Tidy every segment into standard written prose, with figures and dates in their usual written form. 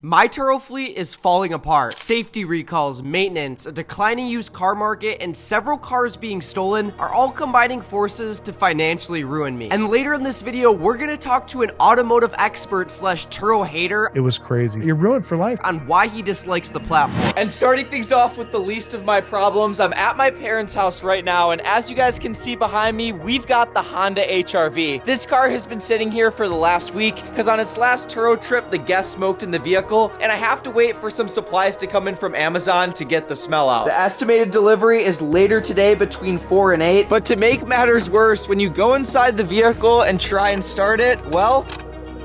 My Turo fleet is falling apart. Safety recalls, maintenance, a declining used car market, and several cars being stolen are all combining forces to financially ruin me. And later in this video, we're gonna talk to an automotive expert slash Turo hater. It was crazy. You're ruined for life. On why he dislikes the platform. And starting things off with the least of my problems, I'm at my parents' house right now, and as you guys can see behind me, we've got the Honda HR-V. This car has been sitting here for the last week, because on its last Turo trip, the guest smoked in the vehicle, and I have to wait for some supplies to come in from Amazon to get the smell out. The estimated delivery is later today between 4 and 8, but to make matters worse, when you go inside the vehicle and try and start it, well,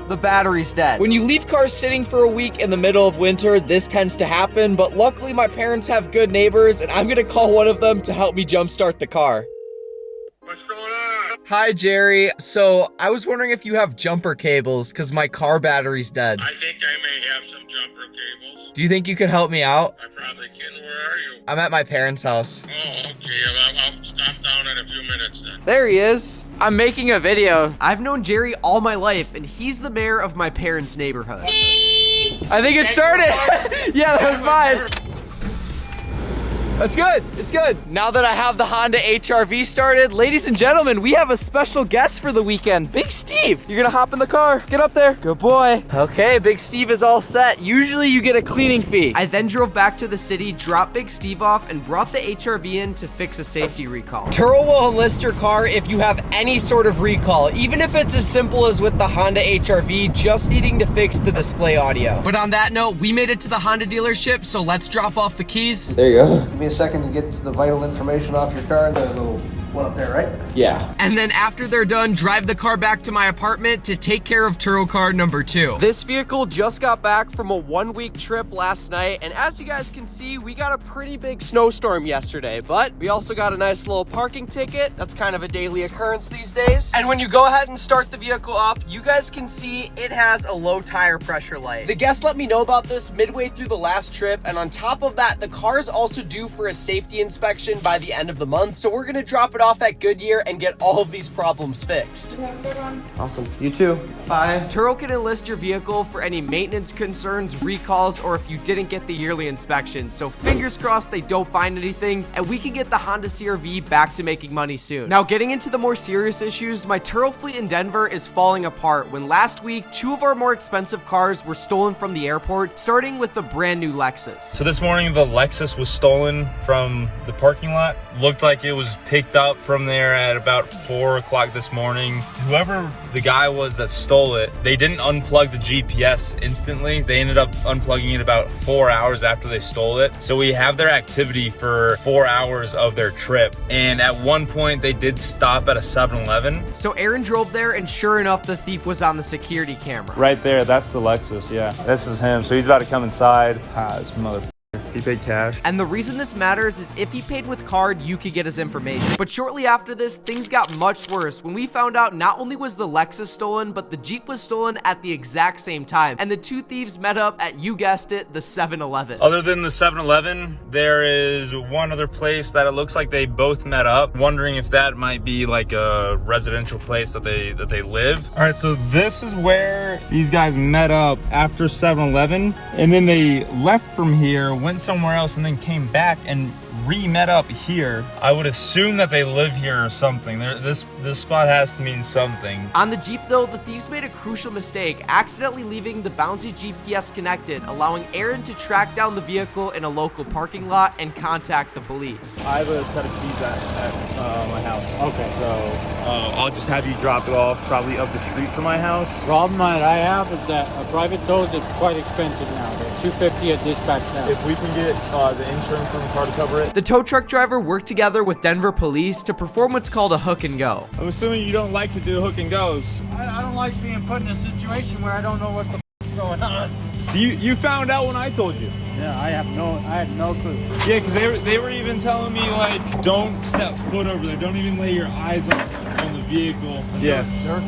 the battery's dead. When you leave cars sitting for a week in the middle of winter, this tends to happen, but luckily my parents have good neighbors, and I'm gonna call one of them to help me jumpstart the car. What's going on? Hi, Jerry. So, I was wondering if you have jumper cables, because my car battery's dead. I think I may have some jumper cables. Do you think you could help me out? I probably can. Where are you? I'm at my parents' house. Oh, okay. I'll stop down in a few minutes then. There he is. I'm making a video. I've known Jerry all my life, and he's the mayor of my parents' neighborhood. I think it started. Yeah, that was mine. That's good. It's good. Now that I have the Honda HR-V started, ladies and gentlemen, we have a special guest for the weekend. Big Steve. You're gonna hop in the car. Get up there. Good boy. Okay, Big Steve is all set. Usually you get a cleaning fee. I then drove back to the city, dropped Big Steve off, and brought the HR-V in to fix a safety recall. Turo will enlist your car if you have any sort of recall, even if it's as simple as with the Honda HR-V, just needing to fix the display audio. But on that note, we made it to the Honda dealership, so let's drop off the keys. There you go. Give me a second to get the vital information off your car, the little one up there, right? Yeah. And then after they're done, drive the car back to my apartment to take care of Turo car number 2. This vehicle just got back from a 1-week trip last night, and as you guys can see, we got a pretty big snowstorm yesterday, but we also got a nice little parking ticket. That's kind of a daily occurrence these days. And when you go ahead and start the vehicle up, you guys can see it has a low tire pressure light. The guest let me know about this midway through the last trip, and on top of that, the car is also due for a safety inspection by the end of the month, so we're gonna drop it off at Goodyear and get all of these problems fixed. Awesome. You too. Bye. Turo can enlist your vehicle for any maintenance concerns, recalls, or if you didn't get the yearly inspection. So fingers crossed they don't find anything, and we can get the Honda CR-V back to making money soon. Now, getting into the more serious issues, my Turo fleet in Denver is falling apart when last week, 2 of our more expensive cars were stolen from the airport, starting with the brand new Lexus. So this morning, the Lexus was stolen from the parking lot. Looked like it was picked up from there at about 4 o'clock this morning. Whoever the guy was that stole it, they didn't unplug the GPS instantly. They ended up unplugging it about 4 hours after they stole it. So we have their activity for 4 hours of their trip. And at one point, they did stop at a 7-Eleven. So Aaron drove there, and sure enough, the thief was on the security camera. Right there, that's the Lexus, yeah. This is him, so he's about to come inside. This motherfucker. He paid cash. And the reason this matters is if he paid with card, you could get his information. But shortly after this, things got much worse when we found out not only was the Lexus stolen, but the Jeep was stolen at the exact same time. And the 2 thieves met up at, you guessed it, the 7-Eleven. Other than the 7-Eleven, there is one other place that it looks like they both met up. Wondering if that might be like a residential place that they live. All right, so this is where these guys met up after 7-Eleven, and then they left from here, went somewhere else, and then came back and re-met up here. I would assume that they live here or something. This spot has to mean something. On the Jeep though, the thieves made a crucial mistake, accidentally leaving the bouncy GPS connected, allowing Aaron to track down the vehicle in a local parking lot and contact the police. I have a set of keys at my house. Okay. So I'll just have you drop it off probably up the street from my house. Problem that I have is that a private tows is quite expensive now. They're $250 at dispatch now. If we can get the insurance on the car to cover it. The tow truck driver worked together with Denver police to perform what's called a hook and go. I'm assuming you don't like to do hook and goes. I don't like being put in a situation where I don't know what the f***'s going on. So you found out when I told you. Yeah, I had no clue. Yeah, because they were even telling me, like, don't step foot over there. Don't even lay your eyes on the vehicle. Yeah. There's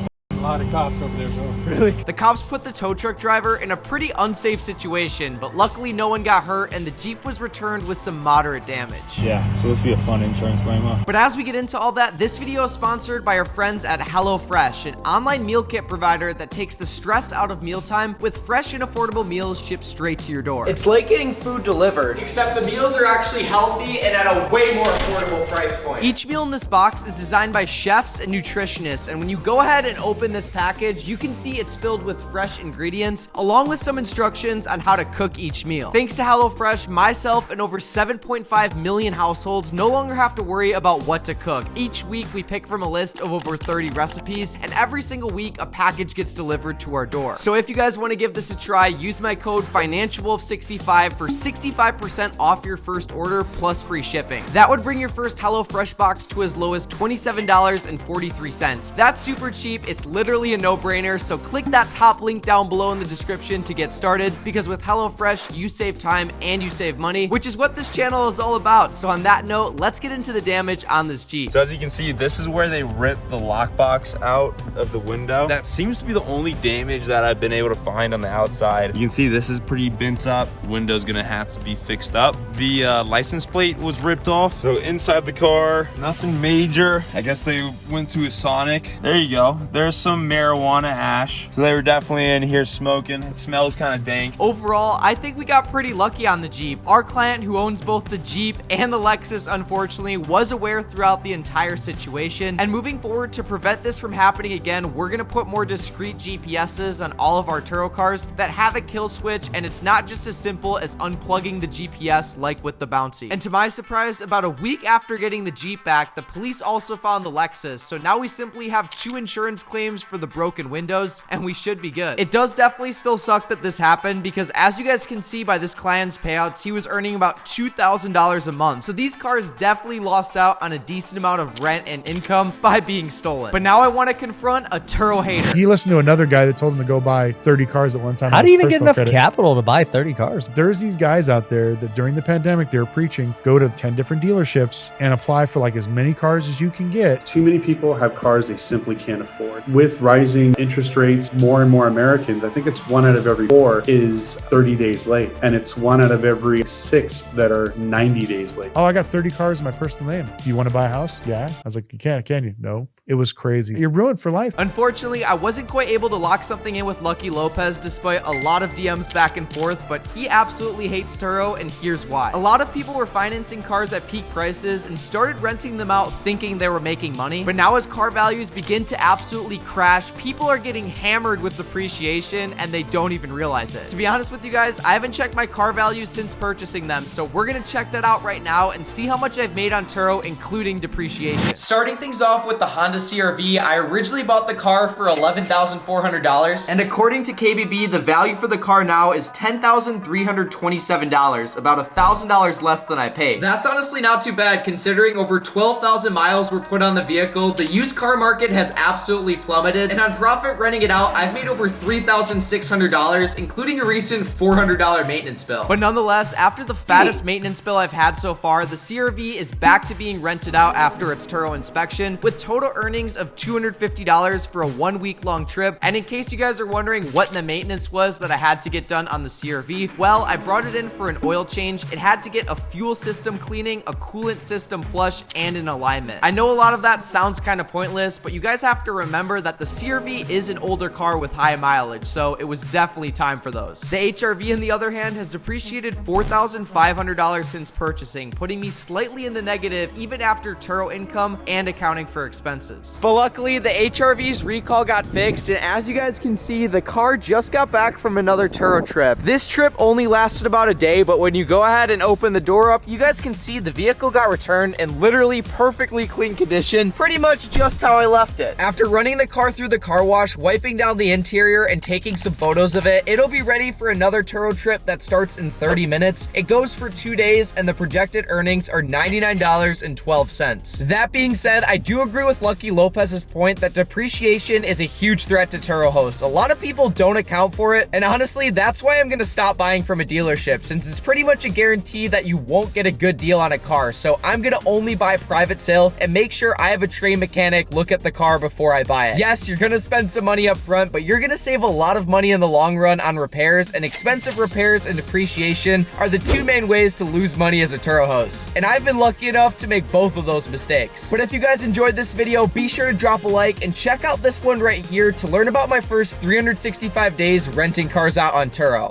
lot of cops over there, bro. Really? The cops put the tow truck driver in a pretty unsafe situation, but luckily no one got hurt and the Jeep was returned with some moderate damage. Yeah, so this be a fun insurance claim, huh? But as we get into all that, this video is sponsored by our friends at HelloFresh, an online meal kit provider that takes the stress out of mealtime with fresh and affordable meals shipped straight to your door. It's like getting food delivered, except the meals are actually healthy and at a way more affordable price point. Each meal in this box is designed by chefs and nutritionists, and when you go ahead and open this package, you can see it's filled with fresh ingredients, along with some instructions on how to cook each meal. Thanks to HelloFresh, myself and over 7.5 million households no longer have to worry about what to cook. Each week, we pick from a list of over 30 recipes, and every single week, a package gets delivered to our door. So if you guys want to give this a try, use my code FinancialWolf65 for 65% off your first order plus free shipping. That would bring your first HelloFresh box to as low as $27.43. That's super cheap. It's literally a no-brainer. So click that top link down below in the description to get started, because with HelloFresh, you save time and you save money, which is what this channel is all about. So on that note, let's get into the damage on this Jeep. So as you can see, this is where they ripped the lockbox out of the window. That seems to be the only damage that I've been able to find on the outside. You can see this is pretty bent up. Window's gonna have to be fixed up. The license plate was ripped off. So inside the car, nothing major. I guess they went to a Sonic. There you go. There's some marijuana ash. So they were definitely in here smoking. It smells kind of dank. Overall, I think we got pretty lucky on the Jeep. Our client, who owns both the Jeep and the Lexus, unfortunately, was aware throughout the entire situation. And moving forward, to prevent this from happening again, we're gonna put more discreet GPSs on all of our Turo cars that have a kill switch, and it's not just as simple as unplugging the GPS like with the Bouncy. And to my surprise, about a week after getting the Jeep back, the police also found the Lexus, so now we simply have 2 insurance claims for the broken windows, and we should be good. It does definitely still suck that this happened, because as you guys can see by this client's payouts, he was earning about $2,000 a month. So these cars definitely lost out on a decent amount of rent and income by being stolen. But now I want to confront a Turo hater. He listened to another guy that told him to go buy 30 cars at one time. How on do you his even get personal enough credit. capital to buy 30 cars? There's these guys out there that during the pandemic, they were preaching, go to 10 different dealerships and apply for like as many cars as you can get. Too many people have cars they simply can't afford. With rising interest rates, more and more Americans, I think it's 1 out of every 4 is 30 days late. And it's 1 out of every 6 that are 90 days late. Oh, I got 30 cars in my personal name. Do you want to buy a house? Yeah. I was like, you can't, can you? No. It was crazy. You're ruined for life. Unfortunately, I wasn't quite able to lock something in with Lucky Lopez despite a lot of DMs back and forth, but he absolutely hates Turo, and here's why. A lot of people were financing cars at peak prices and started renting them out thinking they were making money, but now as car values begin to absolutely crash, people are getting hammered with depreciation and they don't even realize it. To be honest with you guys, I haven't checked my car values since purchasing them, so we're gonna check that out right now and see how much I've made on Turo, including depreciation. Starting things off with the Honda CR-V, I originally bought the car for $11,400, and according to KBB, the value for the car now is $10,327, about $1,000 less than I paid. That's honestly not too bad considering over 12,000 miles were put on the vehicle. The used car market has absolutely plummeted, and on profit renting it out, I've made over $3,600, including a recent $400 maintenance bill. But nonetheless, after the fattest maintenance bill I've had so far, the CR-V is back to being rented out after its Turo inspection with total earnings of $250 for a 1-week-long trip. And in case you guys are wondering what the maintenance was that I had to get done on the CR-V, well, I brought it in for an oil change. It had to get a fuel system cleaning, a coolant system flush, and an alignment. I know a lot of that sounds kind of pointless, but you guys have to remember that the CR-V is an older car with high mileage, so it was definitely time for those. The HR-V, on the other hand, has depreciated $4,500 since purchasing, putting me slightly in the negative even after Turo income and accounting for expenses. But luckily, the HR-V's recall got fixed, and as you guys can see, the car just got back from another Turo trip. This trip only lasted about a day, but when you go ahead and open the door up, you guys can see the vehicle got returned in literally perfectly clean condition, pretty much just how I left it. After running the car through the car wash, wiping down the interior, and taking some photos of it, it'll be ready for another Turo trip that starts in 30 minutes. It goes for 2 days, and the projected earnings are $99.12. That being said, I do agree with Lucky Lopez's point that depreciation is a huge threat to Turo hosts. A lot of people don't account for it, and honestly, that's why I'm gonna stop buying from a dealership, since it's pretty much a guarantee that you won't get a good deal on a car. So I'm gonna only buy private sale and make sure I have a trained mechanic look at the car before I buy it. Yes, yes, you're gonna spend some money up front, but you're gonna save a lot of money in the long run on repairs, and expensive repairs and depreciation are the two main ways to lose money as a Turo host. And I've been lucky enough to make both of those mistakes. But if you guys enjoyed this video, be sure to drop a like and check out this one right here to learn about my first 365 days renting cars out on Turo.